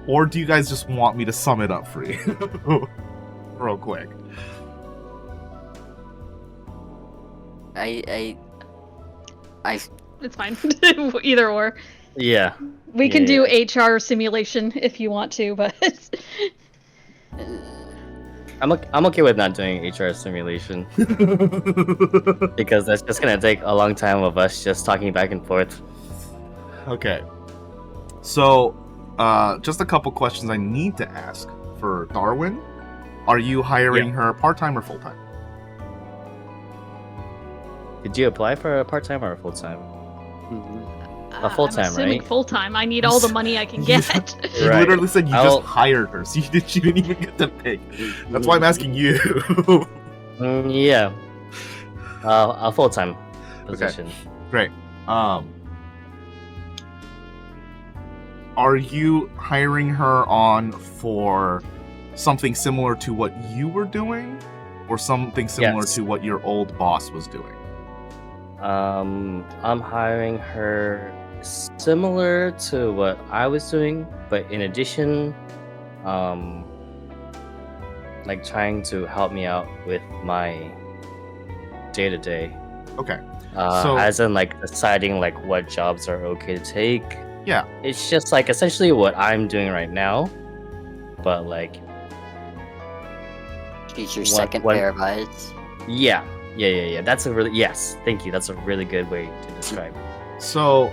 Or do you guys just want me to sum it up for you? Real quick. I It's fine. Either or. Yeah, We can Yeah. do HR simulation if you want to, but I'm okay with not doing HR simulation because that's just gonna take a long time of us just talking back and forth. Okay. So, just a couple questions I need to ask for Darwin. Are you hiring her part-time or full-time? Did you apply for a part-time or a full-time? A full-time, I'm assuming right? full-time. I need all the money I can get. You Right. literally said you I'll- just hired her, so you didn't even get to pick. That's why I'm asking you. Yeah. A full-time position. Great. Are you hiring her on for something similar to what you were doing, or something similar Yes. to what your old boss was doing? I'm hiring her similar to what I was doing, but in addition, like trying to help me out with my day-to-day. Okay. So- As in like deciding like what jobs are okay to take. Yeah. It's just like essentially what I'm doing right now, but like she's your What- second what- pair of eyes. yeah. That's a really yes. Thank you. That's a really good way to describe it. So,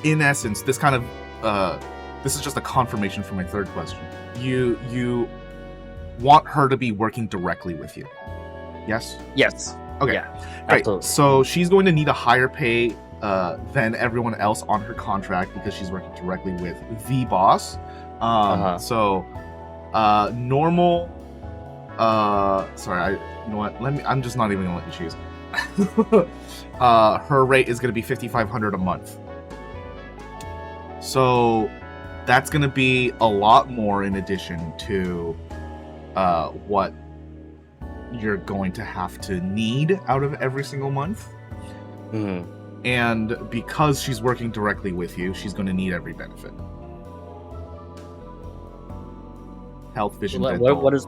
in essence, this kind of this is just a confirmation for my third question. You want her to be working directly with you? Yes. Yes. Okay. Yeah. Great. Absolutely. So she's going to need a higher pay than everyone else on her contract because she's working directly with the boss. So normal. Sorry, you know what? I'm just not even gonna let you choose. Her rate is gonna be $5,500 a month. So that's gonna be a lot more in addition to what you're going to have to need out of every single month. Mhm. And because she's working directly with you, she's going to need every benefit. Health, vision, dental. What is?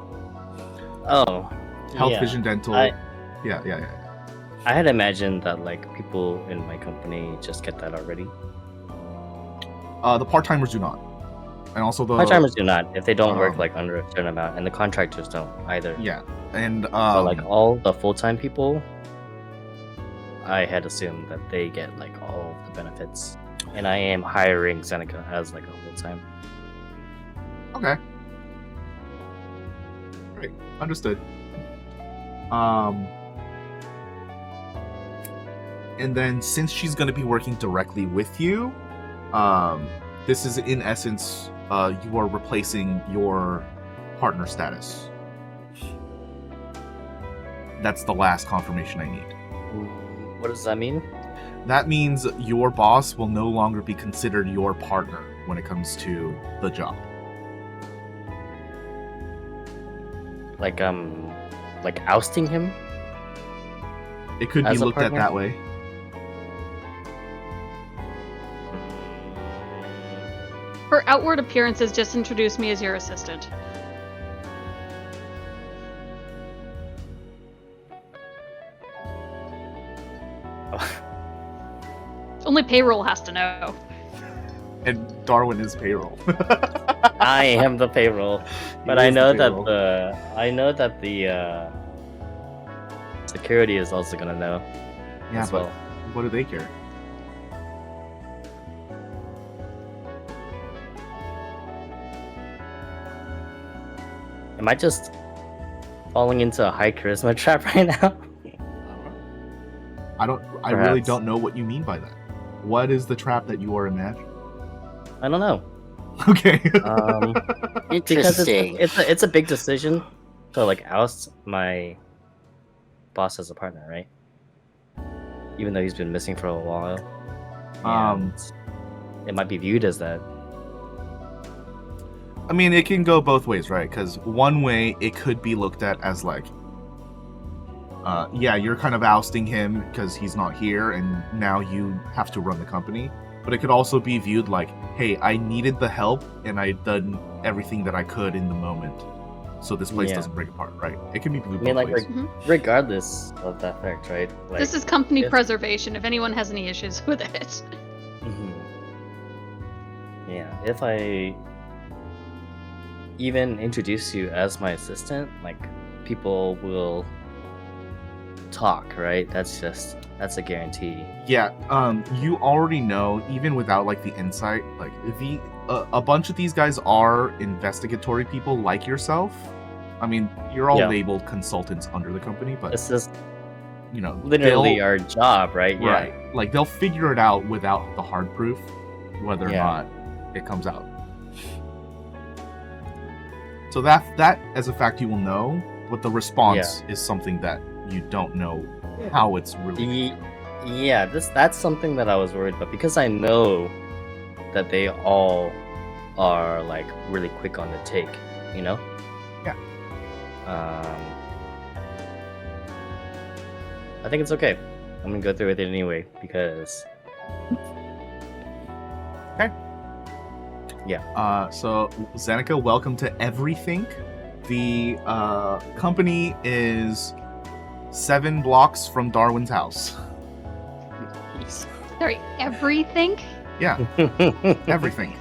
Oh. Health, yeah. vision, dental. I- Yeah. I had imagined that like people in my company just get that already. The part-timers do not. And also the... Part-timers do not if they don't work um, like under a certain amount, and the contractors don't either. Yeah. And But like all the full-time people, I had assumed that they get like all of the benefits, and I am hiring Xenika as like a full-time. Okay. Great. Understood. And then since she's going to be working directly with you, this is in essence, you are replacing your partner status. That's the last confirmation I need. What does that mean? That means your boss will no longer be considered your partner when it comes to the job. Like ousting him? It could be As a looked at partner? that way. For outward appearances, just introduce me as your assistant. Only payroll has to know. And Darwin is payroll. I am the payroll, but He I is the know payroll. that the security is also gonna know Yeah, as but well. what do they care? Am I just falling into a high charisma trap right now? I really Perhaps. don't know what you mean by that. What is the trap that you are imagining? I don't know. Okay. Because Interesting. it's a big decision to like oust my boss as a partner, right? Even though he's been missing for a while. And it might be viewed as that. I mean, it can go both ways, right? Because one way, it could be looked at as like, yeah, you're kind of ousting him because he's not here, and now you have to run the company. But it could also be viewed like, hey, I needed the help, and I'd done everything that I could in the moment, so this place Yeah. doesn't break apart, right? It can be viewed I mean, both like, ways. regardless of that fact, right? Like, This is company if- preservation, if anyone has any issues with it. Mhm. Yeah, if I even introduce you as my assistant, like, people will talk, right? That's a guarantee. Yeah, you already know, even without like the insight, like a bunch of these guys are investigatory people like yourself. I mean, you're all Yeah. labeled consultants under the company, but This is you know, literally they'll- our job, right? Yeah. right. Like they'll figure it out without the hard proof, whether or Yeah. not it comes out. So that as a fact you will know, but the response is something that you don't know how it's really. Yeah, that's something that I was worried about because I know that they all are like really quick on the take, you know? Yeah. I think it's okay. I'm gonna go through with it anyway because So Xenika, welcome to Everything. The company is 7 blocks from Darwin's house. Sorry, everything? Yeah, everything.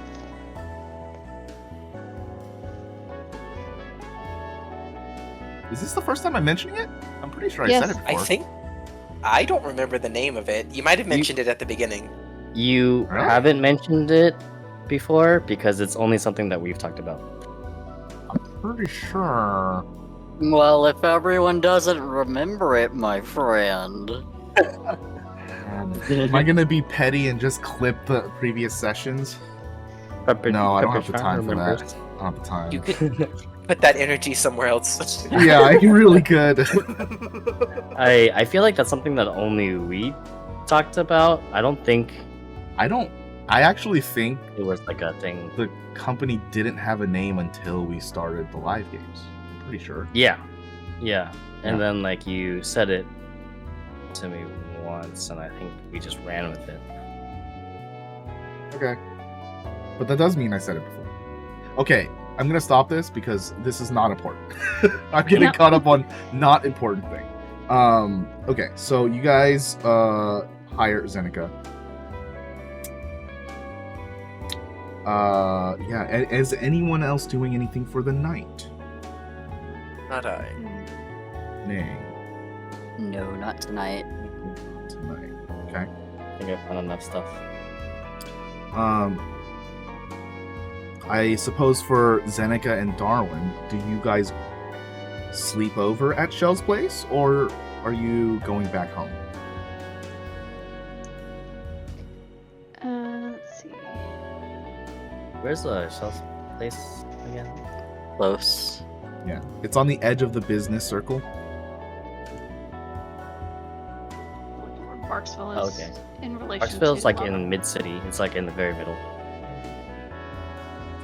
Is this the first time I'm mentioning it? I'm pretty sure I Yes. said it before. I don't remember the name of it. You might have mentioned it at the beginning. You Really? haven't mentioned it before because it's only something that we've talked about. Pretty sure. Well, if everyone doesn't remember it, my friend. Am I gonna be petty and just clip the previous sessions? No, I don't have the time for that. I don't have the time. You could put that energy somewhere else. Yeah, I really could. I feel like that's something that only we talked about. I don't think I actually think it was like a thing. the company didn't have a name until we started the live games. I'm pretty sure. Yeah. And Yeah. then like you said it to me once, and I think we just ran with it. Okay. But that does mean I said it before. Okay, I'm gonna stop this because this is not important. I'm getting Yeah. caught up on not important thing. Okay, so you guys hire Xenika. Yeah, is anyone else doing anything for the night? Not I. Nay, No, not tonight. tonight. Okay. I think I've done enough stuff. I suppose for Xenika and Darwin, do you guys sleep over at Shell's place, or are you going back home? Let's see. Where's the Shell's place again? Close. Yeah, it's on the edge of the business circle. Parksville is Okay. in relation Parksville's to like Lava. in mid-city. It's like in the very middle.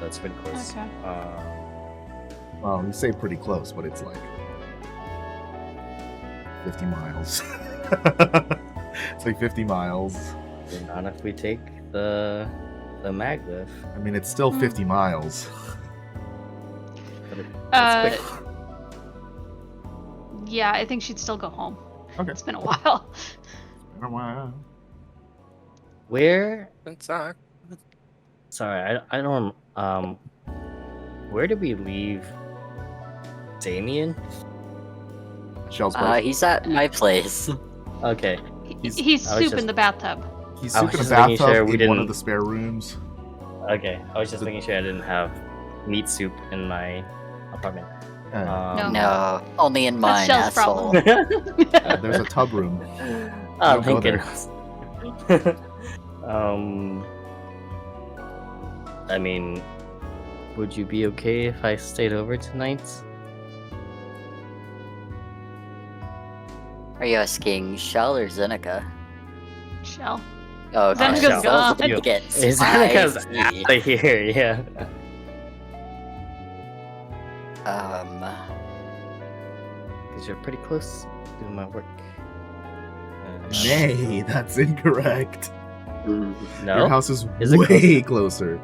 So it's pretty close. Okay. Well, you say pretty close, but it's like 50 miles. It's like 50 miles. Not if we take the maglev. I mean, it's still 50 miles. But it's Uh, quick. Yeah, I think she'd still go home. Okay. It's been a while. Where? That's not. Sorry, I don't. Where did we leave Damien? Shell's place. He's at my place. Okay. He's I was soup just- in the bathtub. He's I was soup in a just making bathtub sure we in one of didn't- the spare rooms. Okay. I was just making sure I didn't have meat soup in my apartment. No. No, only in mine, Shell's asshole. problem. There's a tub room. Oh, Don't go thank there. goodness. I mean, would you be okay if I stayed over tonight? Are you asking Shell or Xenika? Shell. Oh, okay. Xenika's Shell's gone. gonna get Xenika's spicy. out of here, yeah. Because you're pretty close doing my work. Nay, that's incorrect. Your No? house is Is it way closer.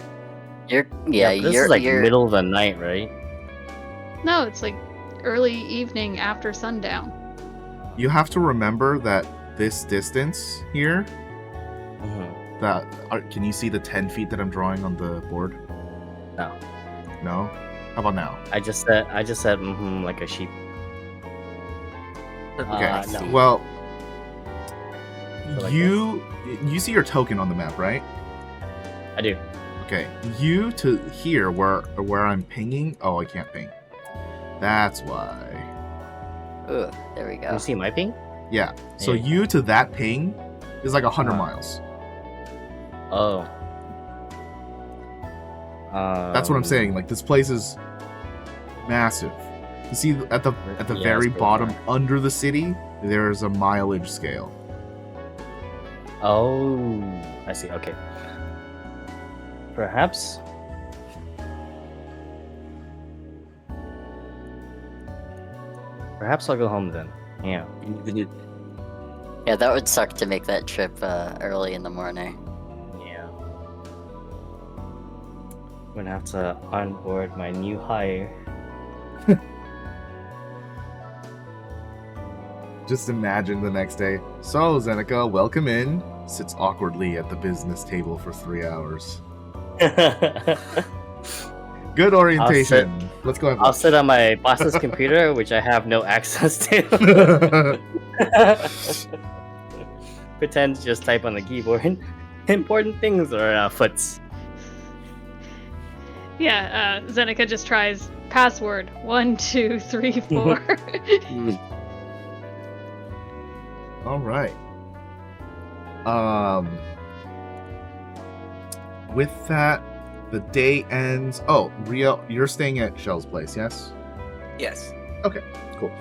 You're but this you're is like you're middle of the night, right? No, it's like early evening after sundown. You have to remember that this distance here, can you see the 10 feet that I'm drawing on the board? No. No? How about now? I just said like a sheep. Okay. No. Well, So like you see your token on the map, right? I do. Okay. You to here where I'm pinging. Oh, I can't ping. That's why. Ugh, there we Can go. you see my ping? Yeah. So Yeah. you to that ping is like 100 Uh-huh. miles. Oh. That's what I'm saying. Like this place is massive. You see at the Yeah, very it's pretty bottom far. under the city, there's a mileage scale. Oh, I see. Okay. Perhaps. Perhaps I'll go home then. Yeah. Yeah, that would suck to make that trip early in the morning. Yeah. I'm gonna have to onboard my new hire. Just imagine the next day. So, Xenika, welcome in. Sits awkwardly at the business table for 3 hours. Good orientation. Let's go have I'll lunch. sit on my boss's computer, which I have no access to. Pretend to just type on the keyboard. Important things are foots. Yeah, Xenika just tries password 1, 2, 3, 4. All right. With that, the day ends. Oh, Ryia, you're staying at Shell's place, yes? Yes. Cool.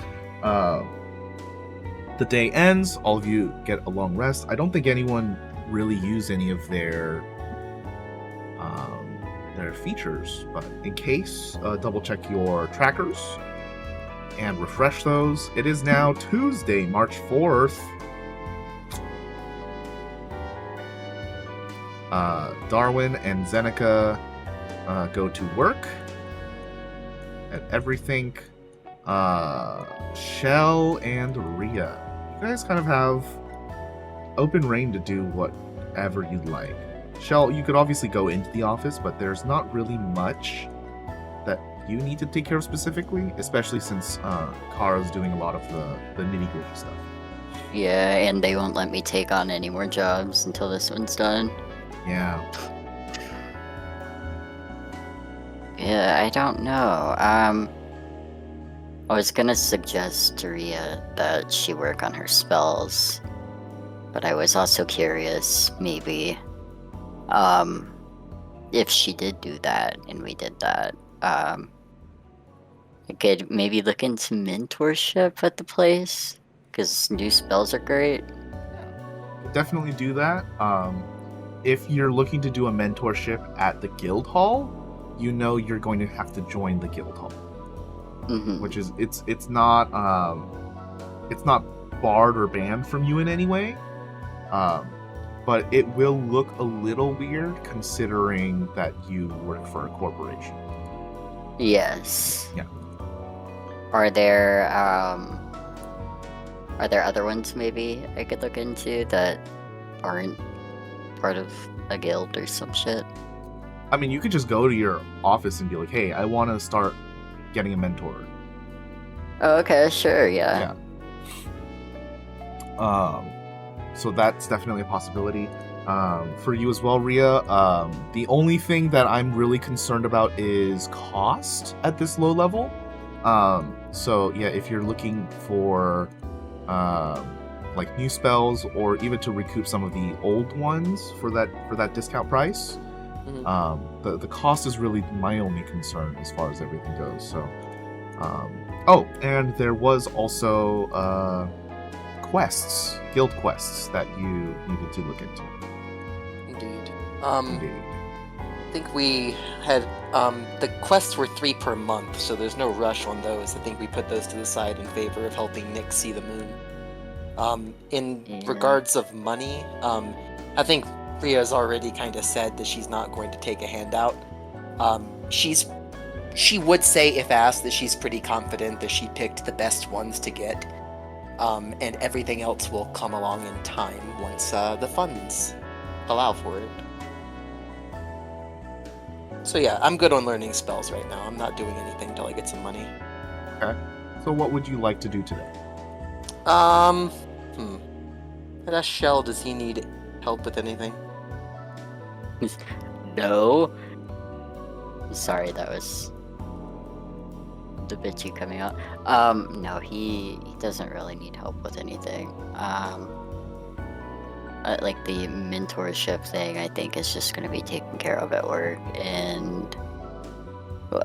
The day ends. All of you get a long rest. I don't think anyone really used any of their features, but in case, double check your trackers and refresh those. It is now Tuesday, March 4th. Darwin and Xenika go to work at everything. Shell and Ryia, you guys kind of have open reign to do whatever you'd like. Shell, you could obviously go into the office, but there's not really much that you need to take care of specifically, especially since Kara's doing a lot of the nitty-gritty stuff. Yeah, and they won't let me take on any more jobs until this one's done. Yeah. Yeah, I don't know. I was gonna suggest to Ryia that she work on her spells, but I was also curious, maybe, if she did do that and we did that, I could maybe look into mentorship at the place, because new spells are great. definitely do that. If you're looking to do a mentorship at the guild hall, you know you're going to have to join the guild hall, which is it's not barred or banned from you in any way, but it will look a little weird considering that you work for a corporation. Yes. Yeah. Are there other ones maybe I could look into that aren't part of a guild or some shit? I mean, you could just go to your office and be like, hey, I want to start getting a mentor. Oh, okay, sure, yeah. So that's definitely a possibility. For you as well, Ryia, the only thing that I'm really concerned about is cost at this low level. So yeah, if you're looking for like new spells or even to recoup some of the old ones for that discount price, the cost is really my only concern as far as everything goes. So and there was also guild quests that you needed to look into. Indeed. Indeed. I think we had the quests were 3 per month, so there's no rush on those. I think we put those to the side in favor of helping Nick see the moon. In regards of money, I think Rhea's already kind of said that she's not going to take a handout. She would say, if asked, that she's pretty confident that she picked the best ones to get, and everything else will come along in time once the funds allow for it. So yeah, I'm good on learning spells right now. I'm not doing anything till I get some money. Okay. So what would you like to do today? I'd ask Shell, does he need help with anything? No. Sorry, that was the bitchy coming out. No, he doesn't really need help with anything. Like the mentorship thing, I think is just going to be taken care of at work. And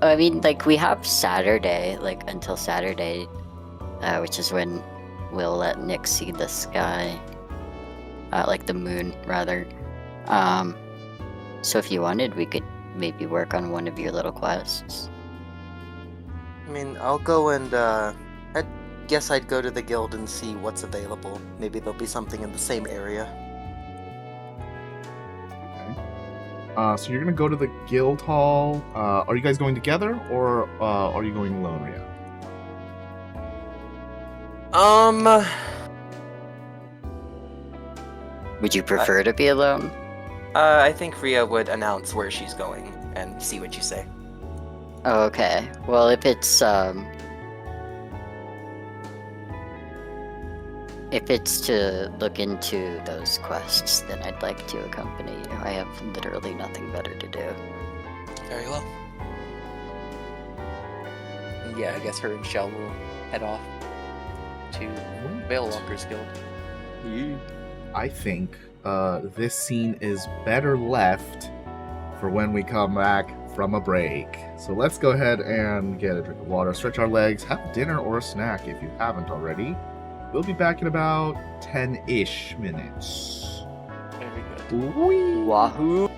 I mean, like, we have Saturday, like until Saturday, which is when we'll let Nick see the sky, like the moon rather. So if you wanted, we could maybe work on one of your little quests. I mean, I'll go and I guess I'd go to the guild and see what's available. Maybe there'll be something in the same area. So you're gonna go to the guild hall. Are you guys going together, or are you going alone, Ryia? Would you prefer to be alone? I think Ryia would announce where she's going and see what you say. Oh, okay. Well, if it's to look into those quests, then I'd like to accompany you. I have literally nothing better to do. Very well. And yeah, I guess her and Shell will head off to Veilwalker's Guild. I think this scene is better left for when we come back from a break. So let's go ahead and get a drink of water, stretch our legs, have dinner or a snack if you haven't already. We'll be back in about 10-ish minutes. Very good. Whee! Wahoo!